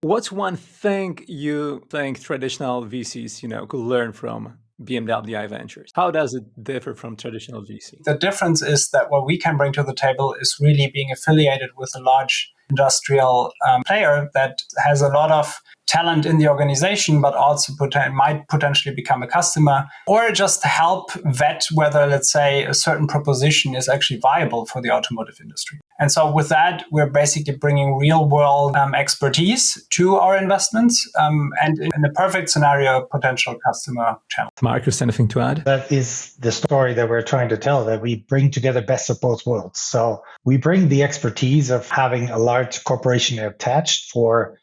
What's one thing you think traditional VCs, could learn from BMW I Ventures? How does it differ from traditional VC? The difference is that what we can bring to the table is really being affiliated with a large industrial player that has a lot of talent in the organization, but also might potentially become a customer or just help vet whether, let's say, a certain proposition is actually viable for the automotive industry. And so with that, we're basically bringing real world expertise to our investments and in a perfect scenario, potential customer channel. Marcus, anything to add? That is the story that we're trying to tell, that we bring together best of both worlds. So we bring the expertise of having a large corporation attached for,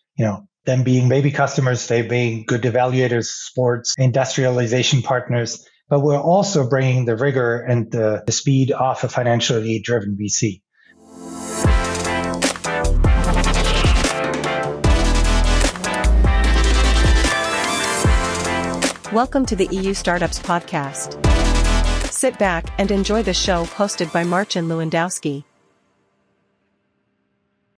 them being maybe customers, they being good evaluators, sports, industrialization partners. But we're also bringing the rigor and the speed off a financially driven VC. Welcome to the EU Startups podcast. Sit back and enjoy the show hosted by Marcin Lewandowski.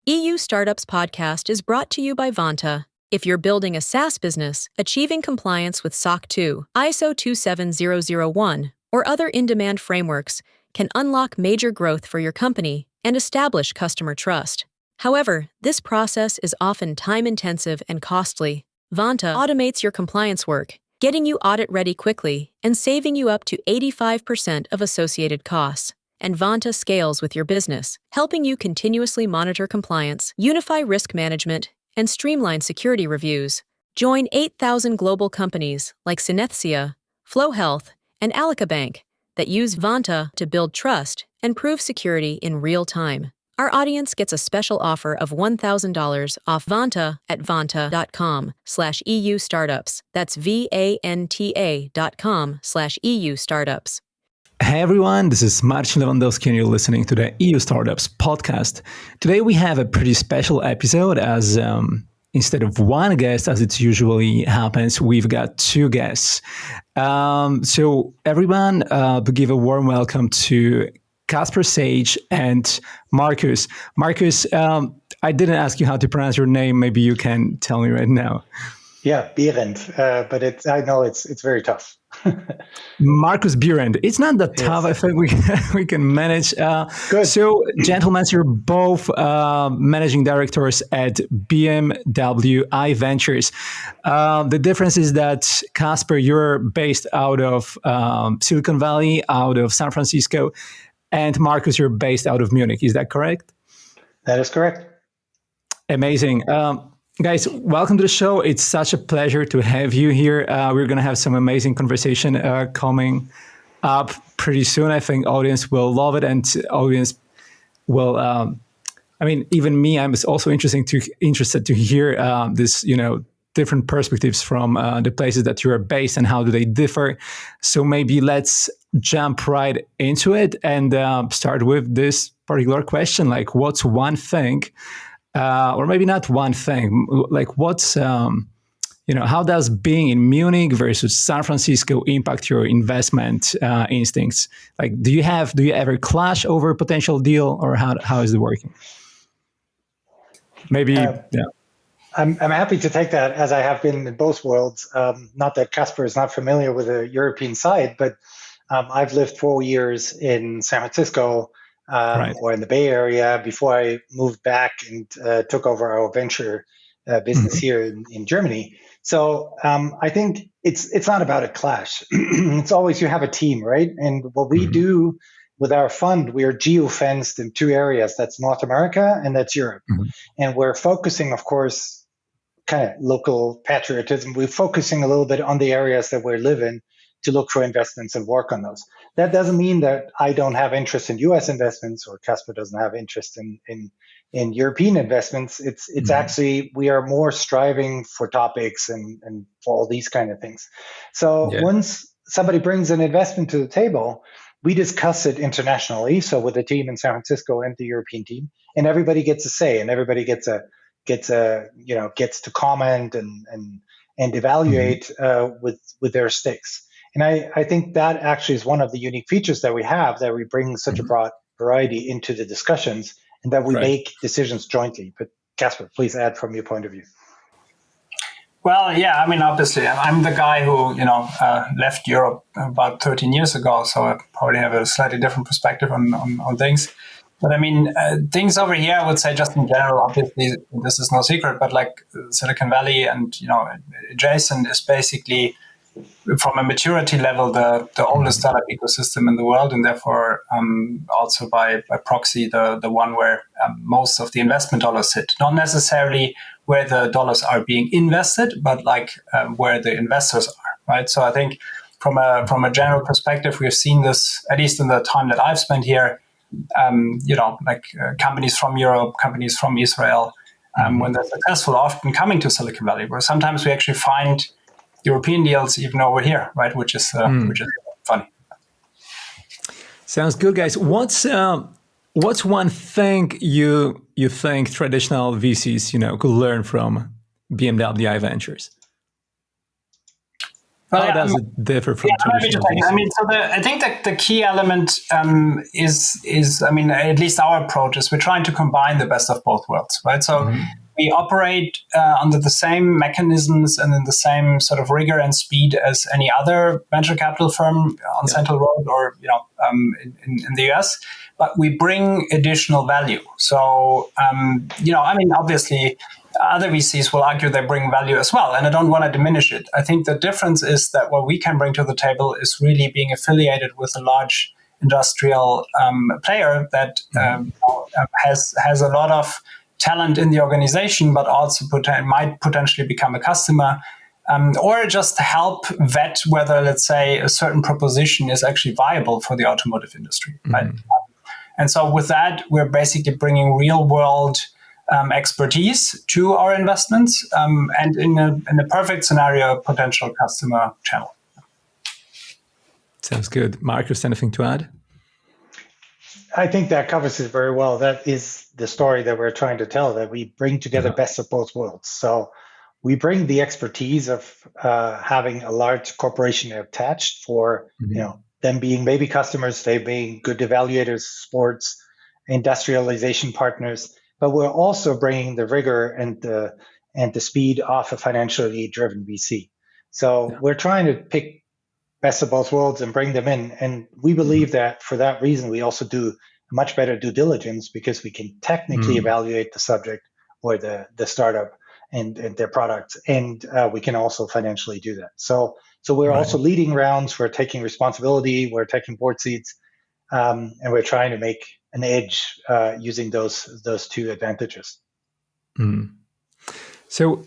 EU Startups podcast is brought to you by Vanta. If you're building a SaaS business, achieving compliance with SOC 2, ISO 27001, or other in-demand frameworks can unlock major growth for your company and establish customer trust. However, this process is often time-intensive and costly. Vanta automates your compliance work, getting you audit-ready quickly and saving you up to 85% of associated costs. And Vanta scales with your business, helping you continuously monitor compliance, unify risk management, and streamline security reviews. Join 8,000 global companies like Synethsia, Flow Health, and Alica Bank that use Vanta to build trust and prove security in real time. Our audience gets a special offer of $1,000 off Vanta at vanta.com/EU startups. That's VANTA.com/EU startups. Hey everyone, this is Marcin Lewandowski and you're listening to the EU Startups podcast. Today we have a pretty special episode as instead of one guest, as it usually happens, we've got two guests. So everyone, give a warm welcome to Kasper Sage and Marcus. Marcus, I didn't ask you how to pronounce your name. Maybe you can tell me right now. Yeah, Behrendt, but I know it's very tough. Marcus Behrendt. It's not that tough. I think we can manage. Good. So, gentlemen, you're both managing directors at BMW I Ventures. The difference is that, Kasper, you're based out of Silicon Valley, out of San Francisco, and Marcus, you're based out of Munich. Is that correct? That is correct. Amazing. Guys, welcome to the show. It's such a pleasure to have you here. We're going to have some amazing conversation coming up pretty soon. I think audience will love it, and audience will. Even me, I'm also interested to hear this, different perspectives from the places that you are based and how do they differ. So maybe let's jump right into it and start with this particular question: like, what's one thing? Or maybe not one thing, like what's, how does being in Munich versus San Francisco impact your investment instincts? Like, do you ever clash over a potential deal, or how is it working? Maybe, yeah. I'm happy to take that, as I have been in both worlds. Not that Kasper is not familiar with the European side, but I've lived 4 years in San Francisco, Right. or in the Bay Area before I moved back and took over our venture business here in Germany. So I think it's not about a clash. It's always you have a team, right? And what we do with our fund, we are geo-fenced in two areas. That's North America and that's Europe. And we're focusing, of course, kind of local patriotism. We're focusing a little bit on the areas that we live in to look for investments and work on those. That doesn't mean that I don't have interest in U.S. investments or Kasper doesn't have interest in European investments. It's actually, we are more striving for topics and for all these kind of things. So once somebody brings an investment to the table, we discuss it internationally. So with the team in San Francisco and the European team, and everybody gets a say, and everybody gets to comment and evaluate with their stakes. And I think that actually is one of the unique features that we have, that we bring such a broad variety into the discussions and that we make decisions jointly. But Kasper, please add from your point of view. Well, yeah, I mean, obviously, I'm the guy who, left Europe about 13 years ago, so I probably have a slightly different perspective on things. But I mean, things over here, I would say just in general, obviously, this is no secret, but like Silicon Valley and, adjacent is basically, from a maturity level, the oldest startup ecosystem in the world, and therefore also by proxy, the one where most of the investment dollars sit. Not necessarily where the dollars are being invested, but like where the investors are, right? So I think from a general perspective, we've seen this, at least in the time that I've spent here, companies from Europe, companies from Israel, when they're successful, often coming to Silicon Valley, where sometimes we actually find European deals even over here, right? Which is funny. Sounds good, guys. What's one thing you think traditional VCs could learn from BMW I Ventures? How does it differ from traditional VCs? I think that the key element is at least our approach is we're trying to combine the best of both worlds, right? So we operate under the same mechanisms and in the same sort of rigor and speed as any other venture capital firm on Central Road or in the US, but we bring additional value. So obviously other VCs will argue they bring value as well, and I don't want to diminish it. I think the difference is that what we can bring to the table is really being affiliated with a large industrial player that has a lot of talent in the organization, but also might potentially become a customer, or just help vet whether, let's say, a certain proposition is actually viable for the automotive industry. Right? And so with that, we're basically bringing real world expertise to our investments, and in a perfect scenario, potential customer channel. Sounds good. Marcus, anything to add? I think that covers it very well. That is the story that we're trying to tell, that we bring together best of both worlds. So we bring the expertise of having a large corporation attached for them being maybe customers, they being good evaluators, sports, industrialization partners, but we're also bringing the rigor and the speed off a financially driven VC. So we're trying to pick best of both worlds and bring them in. And we believe that for that reason, we also do much better due diligence because we can technically evaluate the subject or the startup and their products. And we can also financially do that. So we're also leading rounds. We're taking responsibility. We're taking board seats. And we're trying to make an edge using those two advantages. So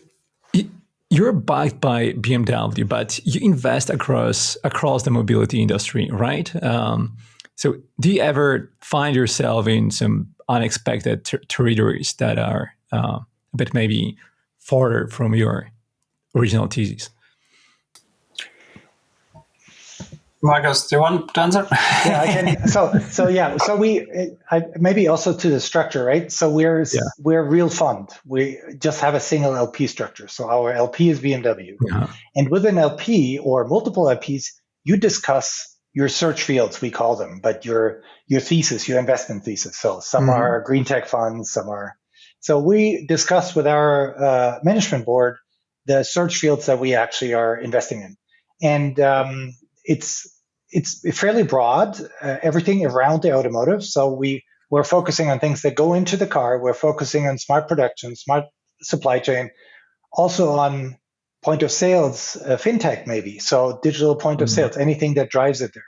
you're backed by BMW, but you invest across the mobility industry, right? So do you ever find yourself in some unexpected territories that are a bit maybe farther from your original thesis? Marcus, do you want to answer? Yeah, I can. So we maybe also to the structure, right? So we're a real fund. We just have a single LP structure. So our LP is BMW, and with an LP or multiple LPs, you discuss your search fields, we call them, but your thesis, your investment thesis. So some are green tech funds, some are. So we discuss with our management board the search fields that we actually are investing in, and it's fairly broad, everything around the automotive. So we're focusing on things that go into the car. We're focusing on smart production, smart supply chain, also on point of sales, fintech maybe. So digital point of sales, anything that drives it there.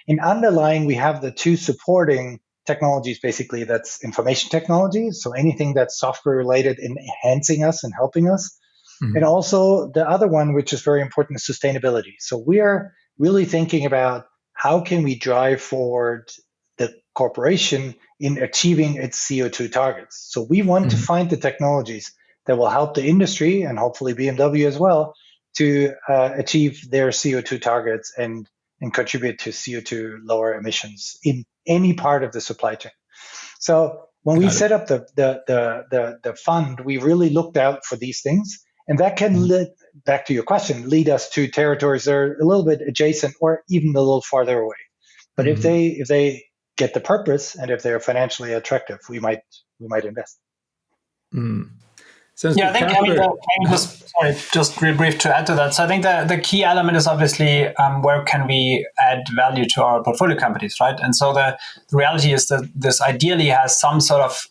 In underlying, we have the two supporting technologies, basically, that's information technology. So anything that's software related in enhancing us and helping us. And also the other one, which is very important, is sustainability. So we are really thinking about how can we drive forward the corporation in achieving its CO2 targets. So we want to find the technologies that will help the industry and hopefully BMW as well to achieve their CO2 targets and contribute to CO2 lower emissions in any part of the supply chain. So when we set up the fund, we really looked out for these things. And that can, back to your question, lead us to territories that are a little bit adjacent or even a little farther away. But if they get the purpose and if they're financially attractive, we might invest. Sounds Yeah, I good. think just real brief to add to that. So I think the key element is obviously where can we add value to our portfolio companies, right? And so the reality is that this ideally has some sort of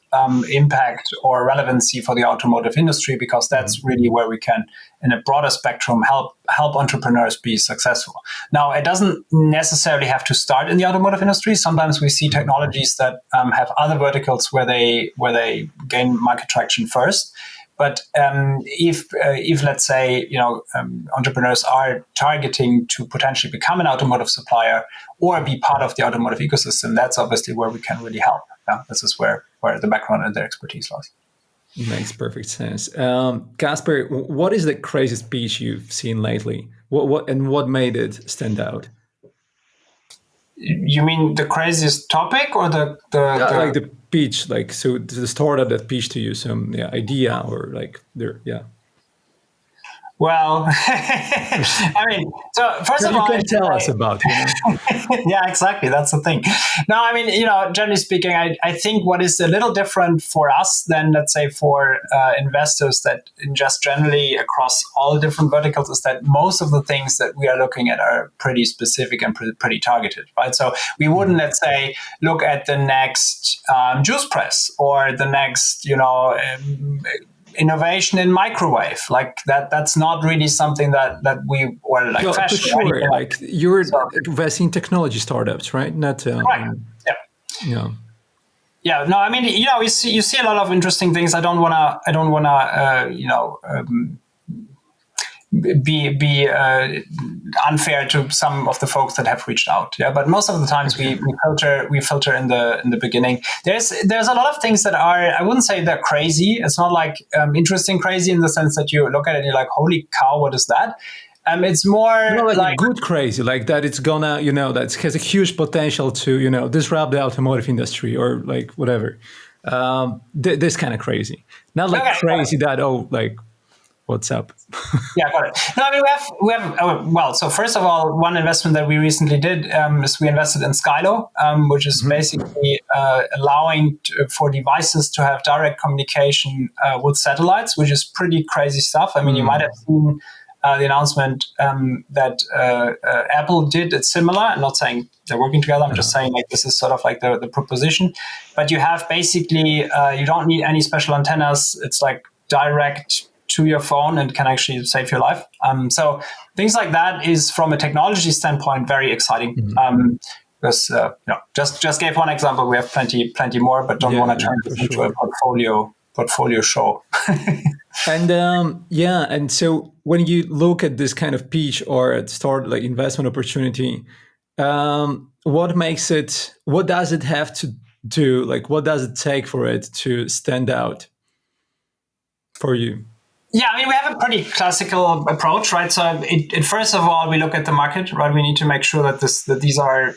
impact or relevancy for the automotive industry, because that's really where we can, in a broader spectrum, help entrepreneurs be successful. Now, it doesn't necessarily have to start in the automotive industry. Sometimes we see technologies that have other verticals where they gain market traction first. But if let's say entrepreneurs are targeting to potentially become an automotive supplier or be part of the automotive ecosystem, that's obviously where we can really help. Yeah? This is where the background and their expertise lies. Makes perfect sense. Casper, what is the craziest pitch you've seen lately? What made it stand out? You mean the craziest topic or the like the pitch, like so the startup that pitched to you some idea or like their Well, I mean, so first of all, you can tell us about. Yeah, exactly. That's the thing. No, I mean, generally speaking, I think what is a little different for us than, let's say, for investors that just generally across all different verticals is that most of the things that we are looking at are pretty specific and pretty targeted, right? So we wouldn't, let's say, look at the next juice press or the next, innovation in microwave, like that's not really something that we, or like fashion, for sure. Like you're investing in technology startups, right? Not right. Yeah. No, I mean, you see a lot of interesting things. I don't wanna be unfair to some of the folks that have reached out. Yeah, but most of the times we filter in the beginning. There's a lot of things that are, I wouldn't say they're crazy. It's not like interesting crazy in the sense that you look at it and you're like, holy cow, what is that? It's more like good crazy, like that it's gonna, that has a huge potential to, disrupt the automotive industry or like whatever. This kind of crazy. Not like crazy that, what's up? Yeah, got it. No, I mean, we have so first of all, one investment that we recently did is we invested in Skylo, which is basically allowing for devices to have direct communication with satellites, which is pretty crazy stuff. I mean, you might have seen the announcement that Apple did. It's similar. I'm not saying they're working together. I'm just saying like this is sort of like the proposition. But you have basically, you don't need any special antennas. It's like direct to your phone and can actually save your life. So things like that is, from a technology standpoint, very exciting. Because just gave one example. We have plenty more, but don't want to turn this into a portfolio show. And so when you look at this kind of pitch or start like investment opportunity, what does it have to do? Like, what does it take for it to stand out for you? Yeah, I mean, we have a pretty classical approach, right? So first of all, we look at the market, right? We need to make sure that these are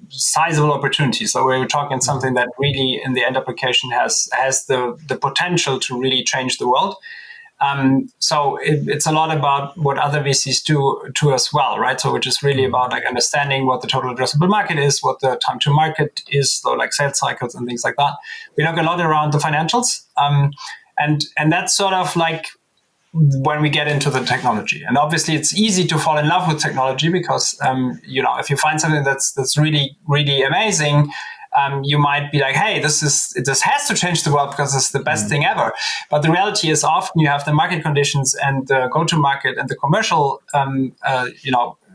sizable opportunities. So we're talking something that really in the end application has the potential to really change the world. So it's a lot about what other VCs do to as well, right? So which is really about like understanding what the total addressable market is, what the time to market is, so like sales cycles and things like that. We look a lot around the financials. And that's sort of like when we get into the technology. And obviously it's easy to fall in love with technology because, if you find something that's really, really amazing, you might be like, hey, this has to change the world because it's the best thing ever. But the reality is often you have the market conditions and the go-to-market and the commercial,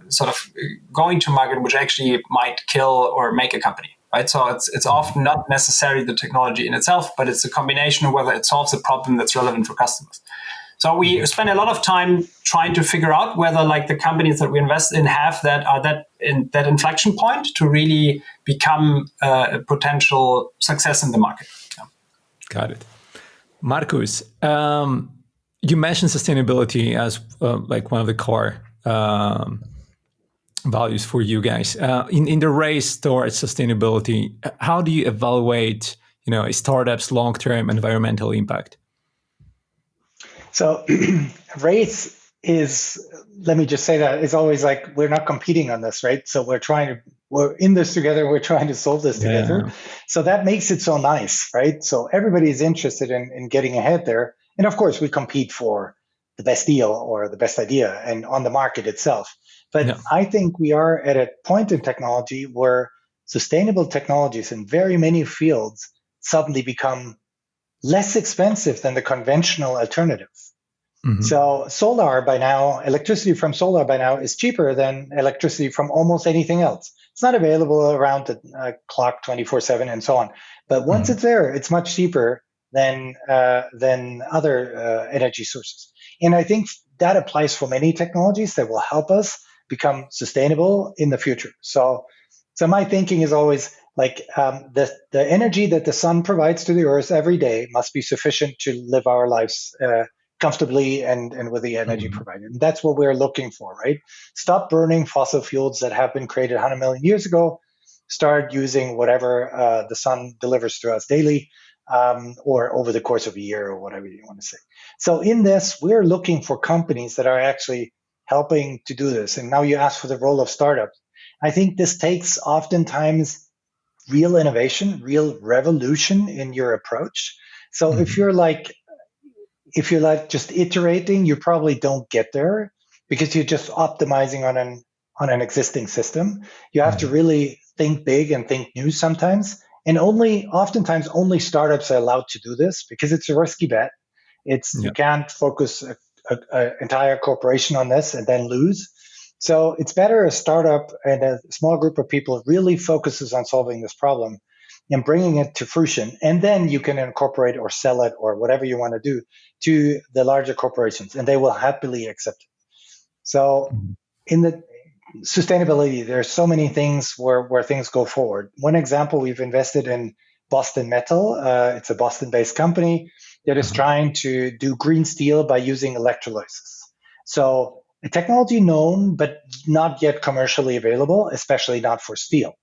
sort of going to market, which actually might kill or make a company. Right, so it's often not necessarily the technology in itself, but it's a combination of whether it solves a problem that's relevant for customers. So we spend a lot of time trying to figure out whether, like, the companies that we invest in have that inflection point to really become a potential success in the market. Yeah. Got it, Marcus. You mentioned sustainability as like one of the core values for you guys. In the race towards sustainability, how do you evaluate, a startup's long-term environmental impact? So race is, let me just say that, it's always like, we're not competing on this, right? So we're in this together, we're trying to solve this together. So that makes it so nice, right? So everybody is interested in getting ahead there. And of course, we compete for the best deal or the best idea and on the market itself. But Yeah. I think we are at a point in technology where sustainable technologies in very many fields suddenly become less expensive than the conventional alternative. So electricity from solar by now is cheaper than electricity from almost anything else. It's not available around the clock 24/7 and so on. But once it's there, it's much cheaper than other energy sources. And I think that applies for many technologies that will help us become sustainable in the future. So my thinking is always like the energy that the sun provides to the earth every day must be sufficient to live our lives comfortably and with the energy provided. And that's what we're looking for, right? Stop burning fossil fuels that have been created 100 million years ago. Start using whatever the sun delivers to us daily or over the course of a year or whatever you want to say. So in this, we're looking for companies that are actually helping to do this. And now you ask for the role of startups. I think this takes oftentimes real innovation, real revolution in your approach. So if you're like just iterating, you probably don't get there because you're just optimizing on an existing system. You have to really think big and think new sometimes. And oftentimes only startups are allowed to do this because it's a risky bet. You can't focus an entire corporation on this and then lose. So it's better a startup and a small group of people really focuses on solving this problem and bringing it to fruition. And then you can incorporate or sell it or whatever you want to do to the larger corporations, and they will happily accept it. So in the sustainability, there are so many things where things go forward. One example, we've invested in Boston Metal. It's a Boston-based company that is trying to do green steel by using electrolysis. So a technology known, but not yet commercially available, especially not for steel.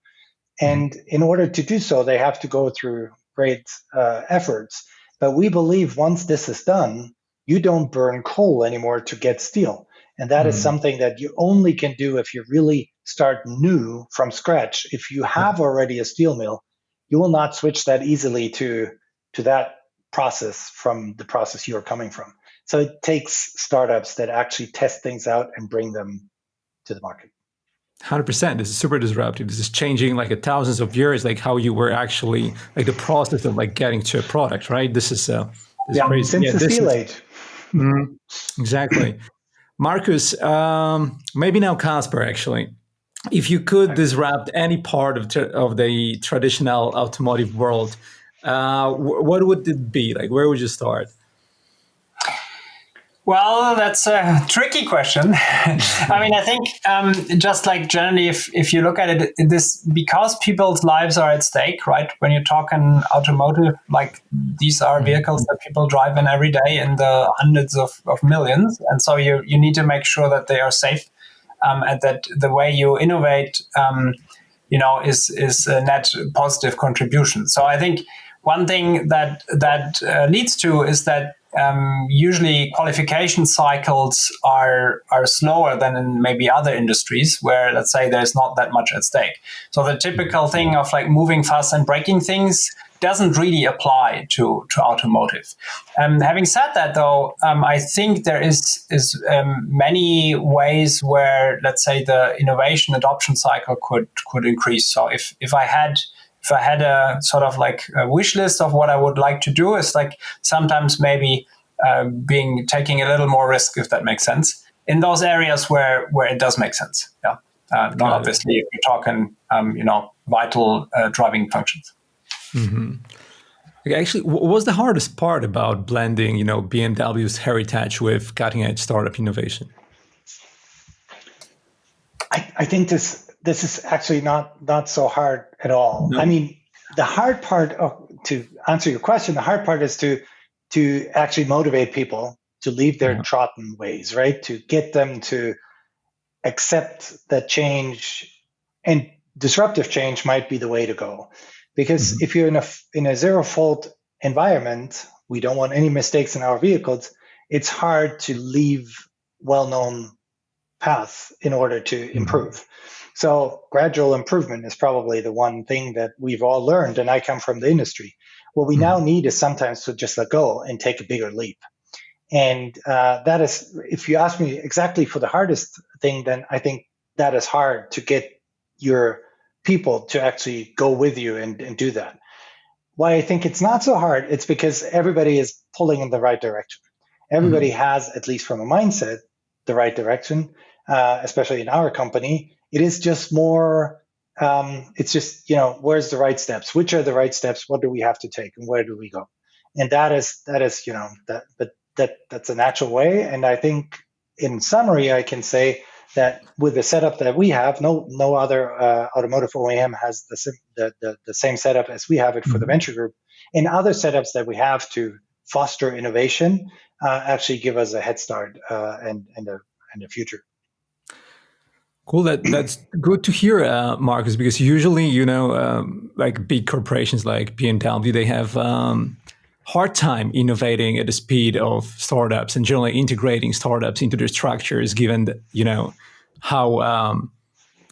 And in order to do so, they have to go through great efforts. But we believe once this is done, you don't burn coal anymore to get steel. And that is something that you only can do if you really start new from scratch. If you have already a steel mill, you will not switch that easily to that process from the process you're coming from. So it takes startups that actually test things out and bring them to the market. 100%. This is super disruptive. This is changing like thousands of years, like how you were actually like the process of like getting to a product, right? This is crazy. Since the steel age. Exactly. Marcus, maybe now Casper, actually. If you could disrupt any part of the traditional automotive world, what would it be? Like, where would you start? Well, that's a tricky question. I mean, I think just like generally, if you look at it, because people's lives are at stake, right? When you talk in automotive, like these are vehicles that people drive in every day in the hundreds of millions. And so you need to make sure that they are safe and that the way you innovate, is a net positive contribution. So I think one thing that leads to is that usually qualification cycles are slower than in maybe other industries where, let's say, there's not that much at stake. So the typical thing of like moving fast and breaking things doesn't really apply to automotive. Having said that, though, I think there is many ways where, let's say, the innovation adoption cycle could increase. So if I had a sort of like a wish list of what I would like to do, is like sometimes maybe taking a little more risk, if that makes sense, in those areas where it does make sense. Yeah, not obviously if you're talking vital driving functions. Okay, actually, what was the hardest part about blending BMW's heritage with cutting edge startup innovation? I think this is actually not so hard at all. No. I mean, the hard part to answer your question, the hard part is to actually motivate people to leave their trodden ways, right? To get them to accept that change, and disruptive change might be the way to go. Because if you're in a zero fault environment, we don't want any mistakes in our vehicles. It's hard to leave well-known paths in order to improve. So gradual improvement is probably the one thing that we've all learned, and I come from the industry. What we now need is sometimes to just let go and take a bigger leap. And that is, if you ask me exactly for the hardest thing, then I think that is hard to get your people to actually go with you and do that. Why I think it's not so hard, it's because everybody is pulling in the right direction. Everybody has, at least from a mindset, the right direction, especially in our company. It is just more, it's just, where's the right steps? Which are the right steps? What do we have to take and where do we go? And that's a natural way. And I think in summary, I can say that with the setup that we have, no other automotive OEM has the same setup as we have it for the venture group. And other setups that we have to foster innovation actually give us a head start and a future. Cool. That's good to hear, Marcus, because usually, like big corporations like BMW, they have hard time innovating at the speed of startups and generally integrating startups into their structures, given how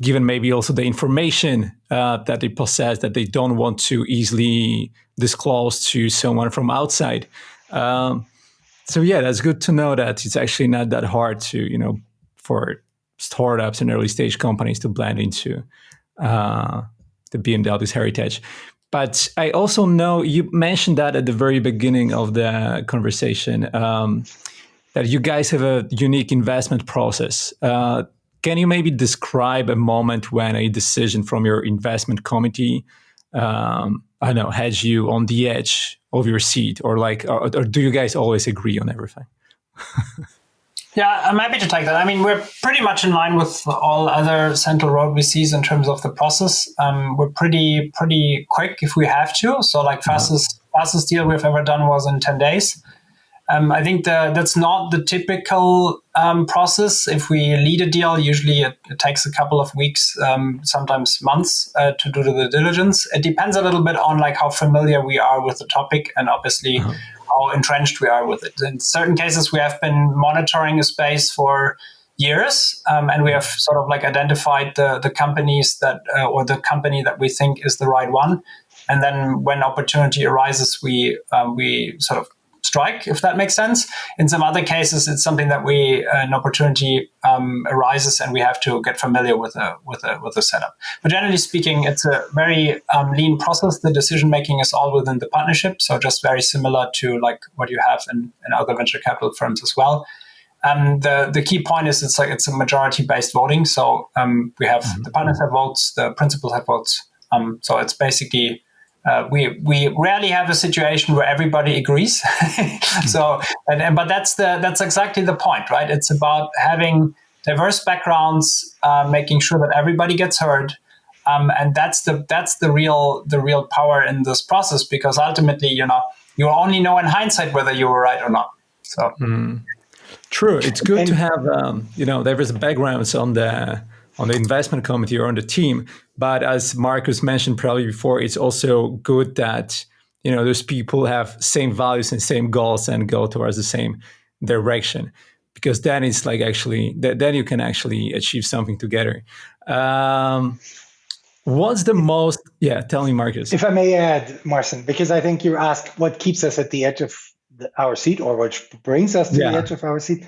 given maybe also the information that they possess that they don't want to easily disclose to someone from outside. So yeah, that's good to know that it's actually not that hard to, for startups and early stage companies to blend into the BMW's heritage. But I also know you mentioned that at the very beginning of the conversation, that you guys have a unique investment process. Can you maybe describe a moment when a decision from your investment committee, had you on the edge of your seat, or do you guys always agree on everything? Yeah, I'm happy to take that. I mean, we're pretty much in line with all other central road VCs in terms of the process. We're pretty quick if we have to. So fastest deal we've ever done was in 10 days. I think that's not the typical process. If we lead a deal, usually it takes a couple of weeks, sometimes months to do the diligence. It depends a little bit on how familiar we are with the topic and obviously how entrenched we are with it. In certain cases, we have been monitoring a space for years, and we have sort of identified the companies that or the company that we think is the right one. And then when opportunity arises, we sort of strike, if that makes sense. In some other cases, it's something that an opportunity arises and we have to get familiar with the setup. But generally speaking, it's a very lean process. The decision making is all within the partnership, so just very similar to what you have in other venture capital firms as well. The key point is it's a majority based voting. So we have the partners have votes, the principals have votes. So it's basically. We rarely have a situation where everybody agrees. But that's exactly the point, right? It's about having diverse backgrounds, making sure that everybody gets heard, and that's the real power in this process. Because ultimately, you only know in hindsight whether you were right or not. So true, it's good to have diverse backgrounds on the investment committee or on the team. But as Marcus mentioned probably before, it's also good that, those people have same values and same goals and go towards the same direction, because then it's then you can actually achieve something together. What's the most, tell me, Marcus. If I may add, Marcin, because I think you asked what keeps us at the edge of our seat or what brings us to the edge of our seat.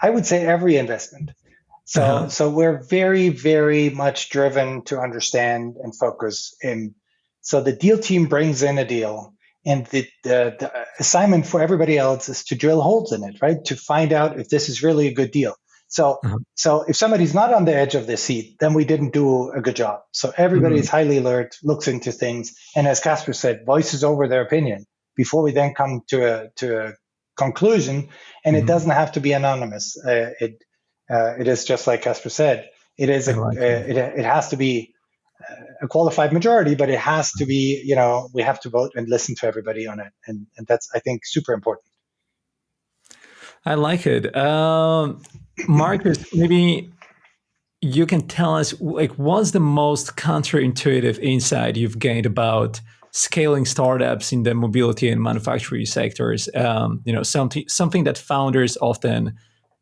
I would say every investment. So we're very, very much driven to understand and focus in. So the deal team brings in a deal, and the assignment for everybody else is to drill holes in it, right? To find out if this is really a good deal. So if somebody's not on the edge of their seat, then we didn't do a good job. So everybody is highly alert, looks into things, and as Casper said, voices over their opinion before we then come to a conclusion. And it doesn't have to be anonymous. It is just like Casper said. It is it has to be a qualified majority, but it has to be we have to vote and listen to everybody on it, and that's, I think, super important. I like it, Marcus. Maybe you can tell us what's the most counterintuitive insight you've gained about scaling startups in the mobility and manufacturing sectors. Something that founders often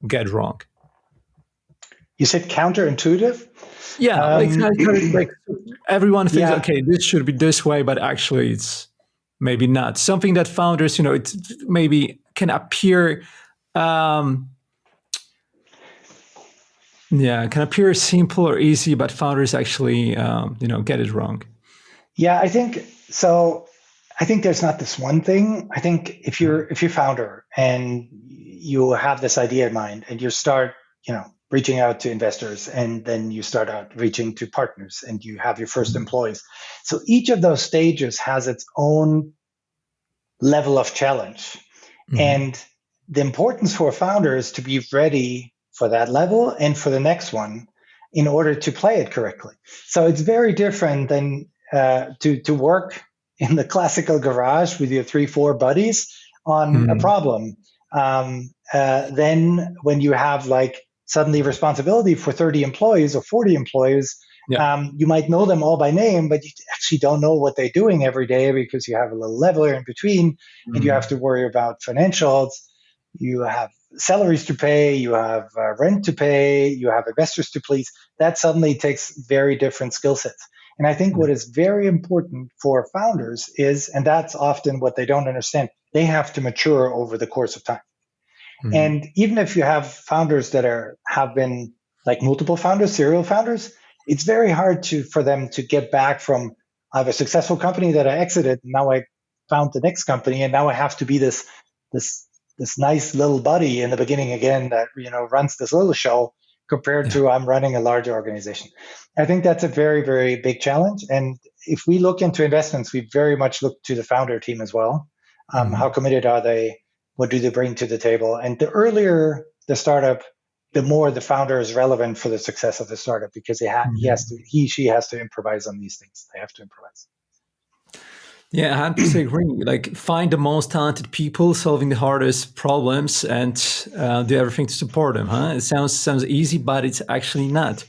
get wrong. You said counterintuitive? Yeah, everyone thinks, okay, this should be this way, but actually it's maybe not. Something that founders, it maybe can appear Can appear simple or easy, but founders actually, get it wrong. Yeah, I think so. I think there's not this one thing. I think if you're founder and you have this idea in mind and you start, reaching out to investors, and then you start out reaching to partners, and you have your first employees. So each of those stages has its own level of challenge. And the importance for a founder is to be ready for that level and for the next one in order to play it correctly. So it's very different than to work in the classical garage with your 3-4 buddies on a problem. Then when you have suddenly responsibility for 30 employees or 40 employees, you might know them all by name, but you actually don't know what they're doing every day because you have a little leveler in between, and you have to worry about financials. You have salaries to pay, you have rent to pay, you have investors to please. That suddenly takes very different skill sets. And I think what is very important for founders is, and that's often what they don't understand, they have to mature over the course of time. And even if you have founders that have been multiple founders, serial founders, it's very hard for them to get back from, I have a successful company that I exited, and now I found the next company, and now I have to be this nice little buddy in the beginning again that runs this little show, compared to I'm running a larger organization. I think that's a very, very big challenge. And if we look into investments, we very much look to the founder team as well. How committed are they? What do they bring to the table? And the earlier the startup, the more the founder is relevant for the success of the startup, because she has to improvise on these things. They have to improvise. Yeah, I 100% agree. Find the most talented people solving the hardest problems and do everything to support them. It sounds easy, but it's actually not.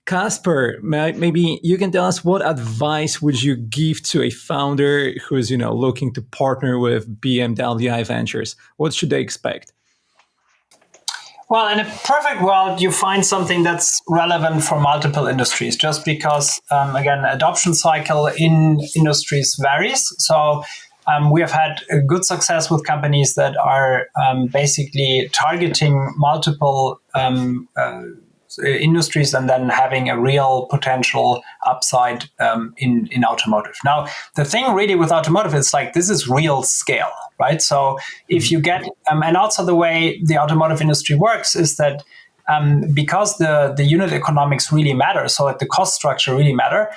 Casper, maybe you can tell us, what advice would you give to a founder who's looking to partner with BMW iVentures? What should they expect? Well, in a perfect world, you find something that's relevant for multiple industries, just because, again, adoption cycle in industries varies. So we have had a good success with companies that are basically targeting multiple industries and then having a real potential upside in automotive. Now, the thing really with automotive is this is real scale, right? So if you get, and also the way the automotive industry works is that because the unit economics really matter, so the cost structure really matter,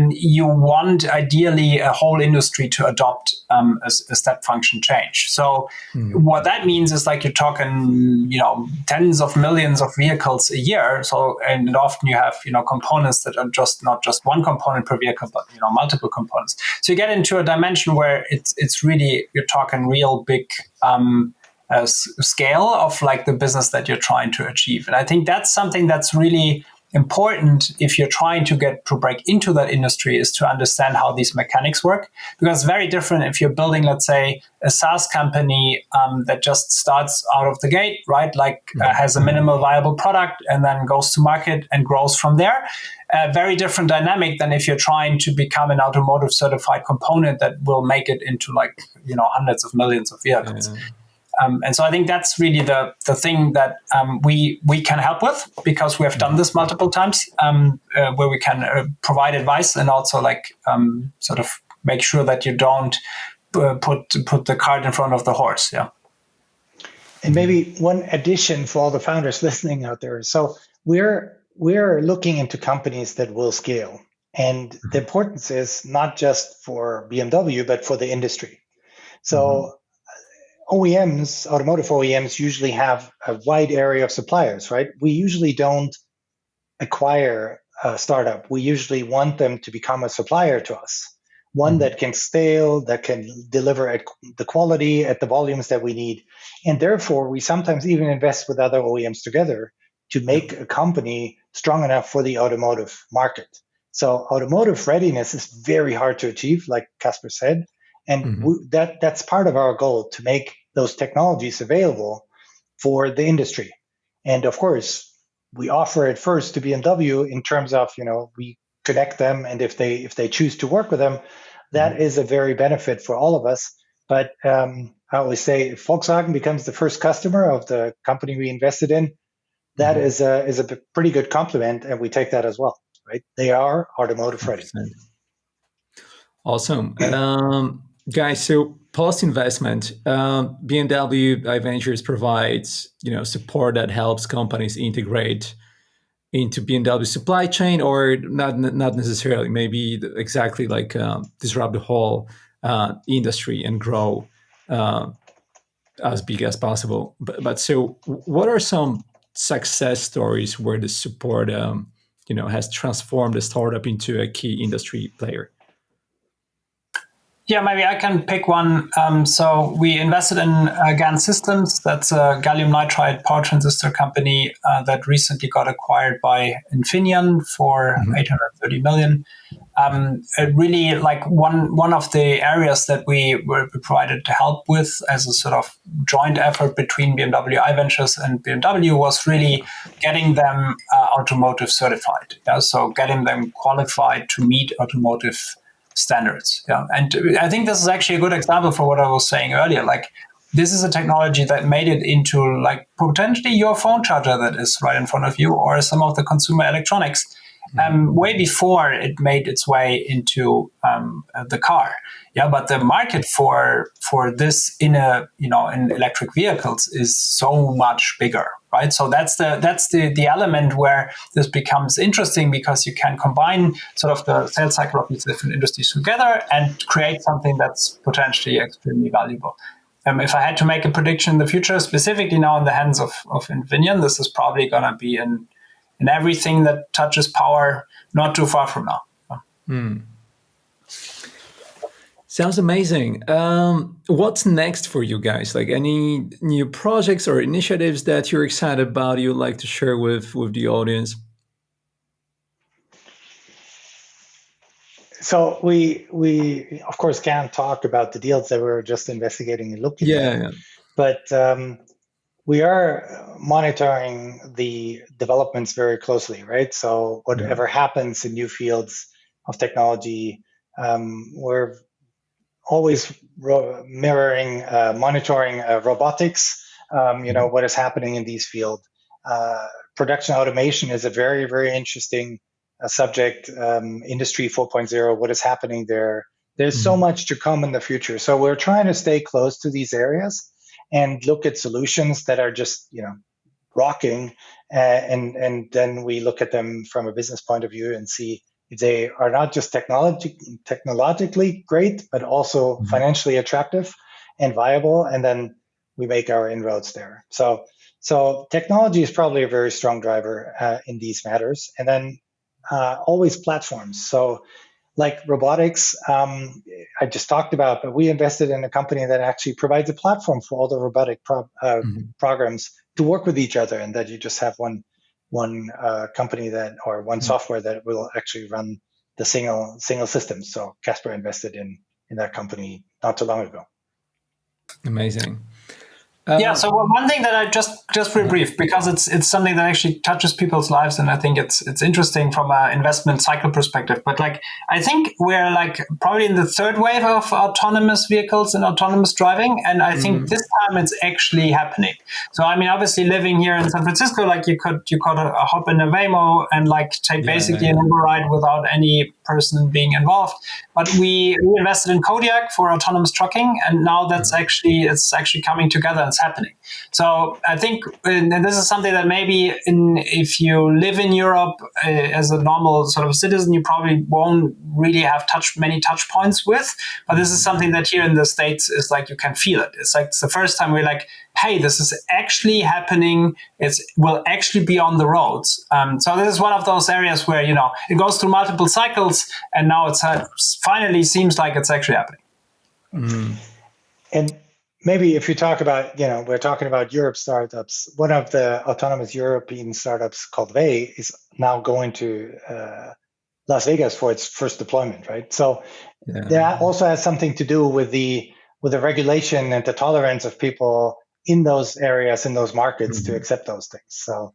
you want ideally a whole industry to adopt a step function change. So what that means is you're talking, tens of millions of vehicles a year. So, and often you have, components that are not just one component per vehicle, but, multiple components. So you get into a dimension where it's really, you're talking real big scale of the business that you're trying to achieve. And I think that's something that's really important if you're trying to break into that industry, is to understand how these mechanics work, because it's very different if you're building, let's say, a SaaS company that just starts out of the gate, right? Has a minimal viable product and then goes to market and grows from there. Very different dynamic than if you're trying to become an automotive certified component that will make it into hundreds of millions of vehicles. And so I think that's really the thing that we can help with, because we have done this multiple times, where we can provide advice and also sort of make sure that you don't put the cart in front of the horse. Yeah. And maybe one addition for all the founders listening out there. So we're looking into companies that will scale. And the importance is not just for BMW, but for the industry. So OEMs, automotive OEMs, usually have a wide area of suppliers, right? We usually don't acquire a startup. We usually want them to become a supplier to us, one that can scale, that can deliver at the quality, at the volumes that we need. And therefore, we sometimes even invest with other OEMs together to make a company strong enough for the automotive market. So automotive readiness is very hard to achieve, like Casper said. And that's part of our goal, to make those technologies available for the industry. And of course, we offer it first to BMW in terms of, we connect them. And if they choose to work with them, that is a very benefit for all of us. But I always say if Volkswagen becomes the first customer of the company we invested in, that is a pretty good compliment, and we take that as well, right? They are automotive ready. 100%. Awesome. Guys, so post-investment, BMW iVentures provides, support that helps companies integrate into BMW supply chain, or not necessarily, maybe exactly like disrupt the whole industry and grow as big as possible. But so what are some success stories where the support has transformed the startup into a key industry player? Yeah, maybe I can pick one. So we invested in GaN Systems. That's a gallium nitride power transistor company that recently got acquired by Infineon for $830 million. Really, like one of the areas that we were provided to help with as a sort of joint effort between BMW iVentures and BMW was really getting them automotive certified. Yeah? So getting them qualified to meet automotive standards. Yeah. And I think this is actually a good example for what I was saying earlier. Like, this is a technology that made it into like potentially your phone charger that is right in front of you, or some of the consumer electronics, way before it made its way into the car. Yeah, but the market for this in electric vehicles is so much bigger, right? So that's the element where this becomes interesting, because you can combine sort of the sales cycle of these different industries together and create something that's potentially extremely valuable. If I had to make a prediction in the future, specifically now in the hands of Infineon, this is probably going to be in everything that touches power not too far from now. Sounds amazing. What's next for you guys? Like, any new projects or initiatives that you're excited about you'd like to share with the audience? So we of course can't talk about the deals that we're just investigating and looking at. But we are monitoring the developments very closely, right? So whatever happens in new fields of technology, we're always monitoring robotics, what is happening in these fields. Production automation is a very, very interesting subject. Industry 4.0, what is happening there? There's so much to come in the future. So we're trying to stay close to these areas and look at solutions that are just, rocking. And then we look at them from a business point of view and see if they are not just technologically great, but also financially attractive and viable. And then we make our inroads there. So technology is probably a very strong driver in these matters. And then always platforms. So like robotics, I just talked about, but we invested in a company that actually provides a platform for all the robotic programs to work with each other, and that you just have one company that, or one software that will actually run the single system. So Casper invested in that company not too long ago. Amazing. So one thing that I just very brief, because it's something that actually touches people's lives, and I think it's interesting from an investment cycle perspective. But like, I think we're like probably in the third wave of autonomous vehicles and autonomous driving, and I think this time it's actually happening. So I mean, obviously living here in San Francisco, like you could hop in a Waymo and like take basically an Uber ride without any person being involved. But we invested in Kodiak for autonomous trucking, and now it's actually coming together and it's happening. So I think, and this is something that maybe if you live in Europe as a normal sort of citizen, you probably won't really have many touch points with. But this is something that here in the States is like you can feel it. It's like it's the first time we're like, hey, this is actually happening. It will actually be on the roads. So this is one of those areas where, it goes through multiple cycles, and now it's finally seems like it's actually happening. And maybe if you talk about, we're talking about Europe startups, one of the autonomous European startups called Vey is now going to Las Vegas for its first deployment, right? So that also has something to do with the regulation and the tolerance of people in those areas, in those markets, to accept those things. So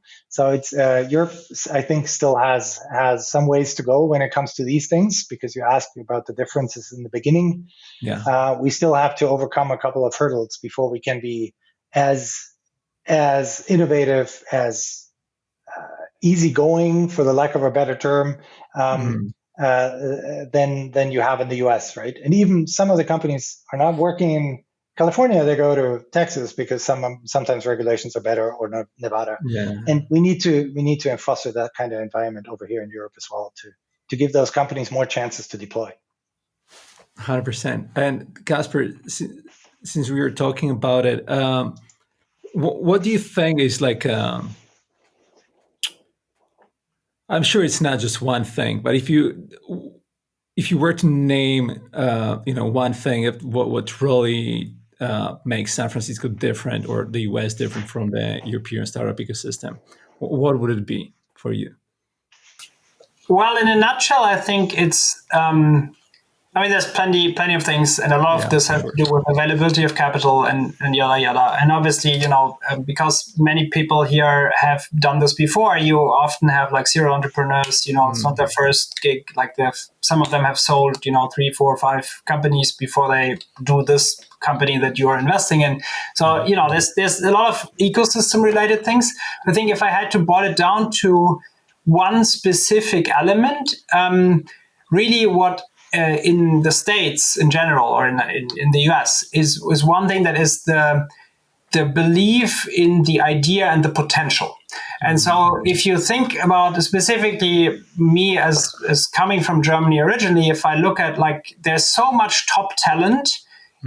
it's Europe, I think, still has some ways to go when it comes to these things, because you asked me about the differences in the beginning. Yeah. We still have to overcome a couple of hurdles before we can be as innovative, as easygoing, for the lack of a better term, than you have in the US, right? And even some of the companies are not working in California; they go to Texas because sometimes regulations are better, or not Nevada. Yeah. And we need to foster that kind of environment over here in Europe as well, to give those companies more chances to deploy. 100%. And Casper, since we were talking about it, what do you think is like? I'm sure it's not just one thing, but if you were to name, one thing, what really makes San Francisco different, or the US different from the European startup ecosystem, what would it be for you? Well, in a nutshell, I think it's. There's plenty of things, and a lot of this has to do with availability of capital and yada yada. And obviously, because many people here have done this before, you often have like serial entrepreneurs. It's not their first gig. Like some of them have sold 3, 4, 5 companies before they do this company that you are investing in. So there's a lot of ecosystem related things. I think if I had to boil it down to one specific element, really what in the States in general, or in the US, is one thing that is the belief in the idea and the potential. And so if you think about specifically me as coming from Germany originally, if I look at there's so much top talent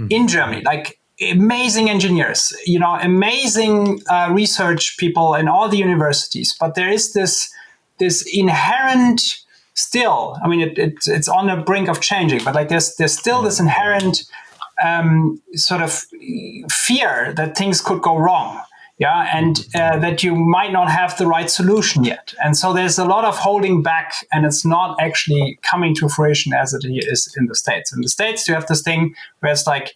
in Germany, like amazing engineers, amazing research people in all the universities, but there is this inherent still, it's on the brink of changing, but there's still this inherent sort of fear that things could go wrong, and that you might not have the right solution yet. And so there's a lot of holding back, and it's not actually coming to fruition as it is in the States. In the States, you have this thing where it's like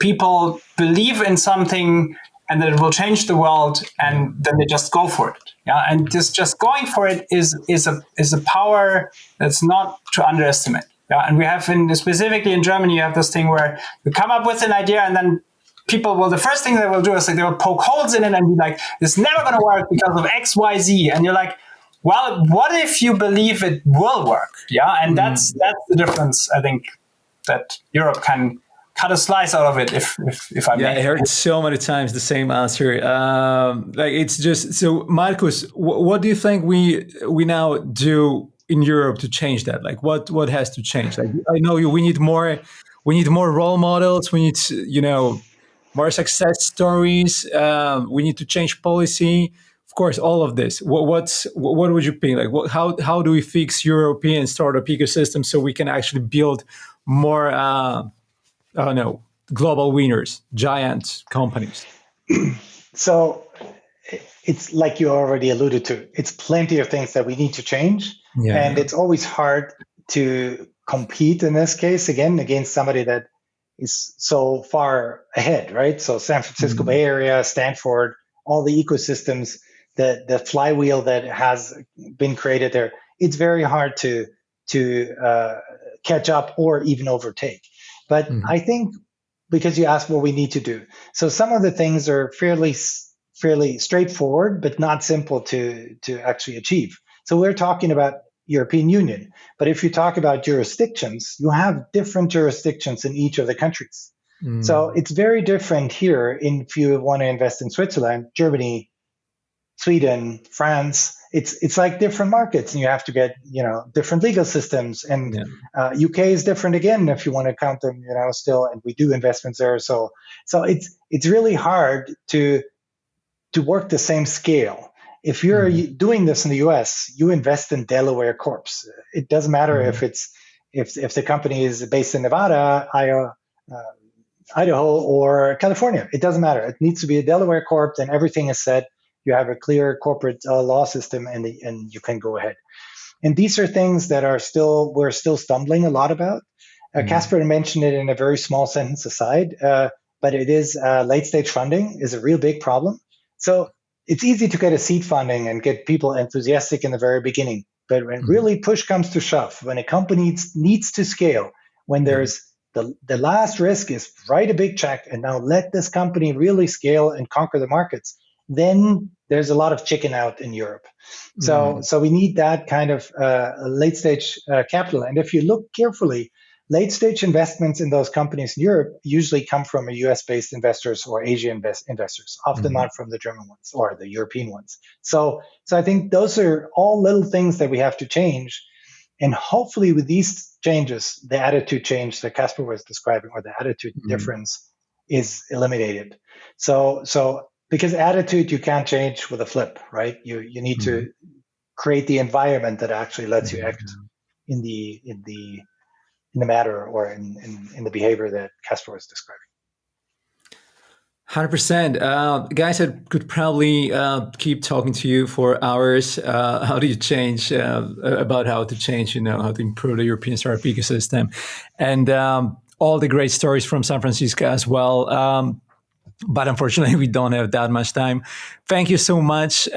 people believe in something and that it will change the world, and then they just go for it. And just going for it is a power that's not to underestimate. And we have specifically in Germany, you have this thing where you come up with an idea, and then people will, the first thing they will do is they will poke holes in it and be like, "It's never going to work because of X, Y, Z." And you're like, well, what if you believe it will work? And that's the difference, I think, that Europe can cut a slice out of it, if I may. Yeah, I heard so many times the same answer. It's just so, Marcus. What do you think we now do in Europe to change that? Like, what has to change? Like, I know we need more role models. We need more success stories. We need to change policy. Of course, all of this. What would you think? Like, how do we fix European startup ecosystem so we can actually build more? Global winners, giant companies. So it's like you already alluded to. It's plenty of things that we need to change. And it's always hard to compete in this case, again, against somebody that is so far ahead, right? So San Francisco Bay Area, Stanford, all the ecosystems, the flywheel that has been created there, it's very hard to catch up or even overtake. But I think, because you asked what we need to do, so some of the things are fairly straightforward, but not simple to actually achieve. So we're talking about European Union, but if you talk about jurisdictions, you have different jurisdictions in each of the countries. So it's very different here if you want to invest in Switzerland, Germany, Sweden, France. It's like different markets, and you have to get different legal systems. And UK is different again if you want to count them, still. And we do investments there, so it's really hard to work the same scale. If you're doing this in the US, you invest in Delaware Corps. It doesn't matter if the company is based in Nevada, Idaho, or California. It doesn't matter. It needs to be a Delaware Corp. Then everything is set. You have a clear corporate law system, and you can go ahead. And these are things that we're still stumbling a lot about. Casper mentioned it in a very small sentence aside. but it is late stage funding is a real big problem. So it's easy to get a seed funding and get people enthusiastic in the very beginning. But when really push comes to shove, when a company needs to scale, when there's the last risk is write a big check and now let this company really scale and conquer the markets, then there's a lot of chicken out in Europe. So we need that kind of late stage capital. And if you look carefully, late stage investments in those companies in Europe usually come from US based investors or Asian investors, often not from the German ones or the European ones. So I think those are all little things that we have to change. And hopefully with these changes, the attitude change that Casper was describing, or the attitude difference, is eliminated. So because attitude you can't change with a flip, right? You need to create the environment that actually lets you act in the matter or in the behavior that Casper was describing. 100%. Guys, I could probably keep talking to you for hours. How do you change, about how to change, how to improve the European startup ecosystem, and all the great stories from San Francisco as well. But unfortunately, we don't have that much time. Thank you so much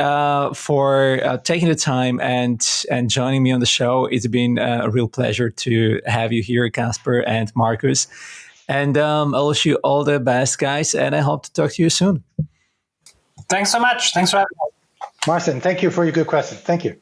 for taking the time and joining me on the show. It's been a real pleasure to have you here, Casper and Marcus. And I wish you all the best, guys, and I hope to talk to you soon. Thanks so much. Thanks for having me. Marcin, thank you for your good question. Thank you.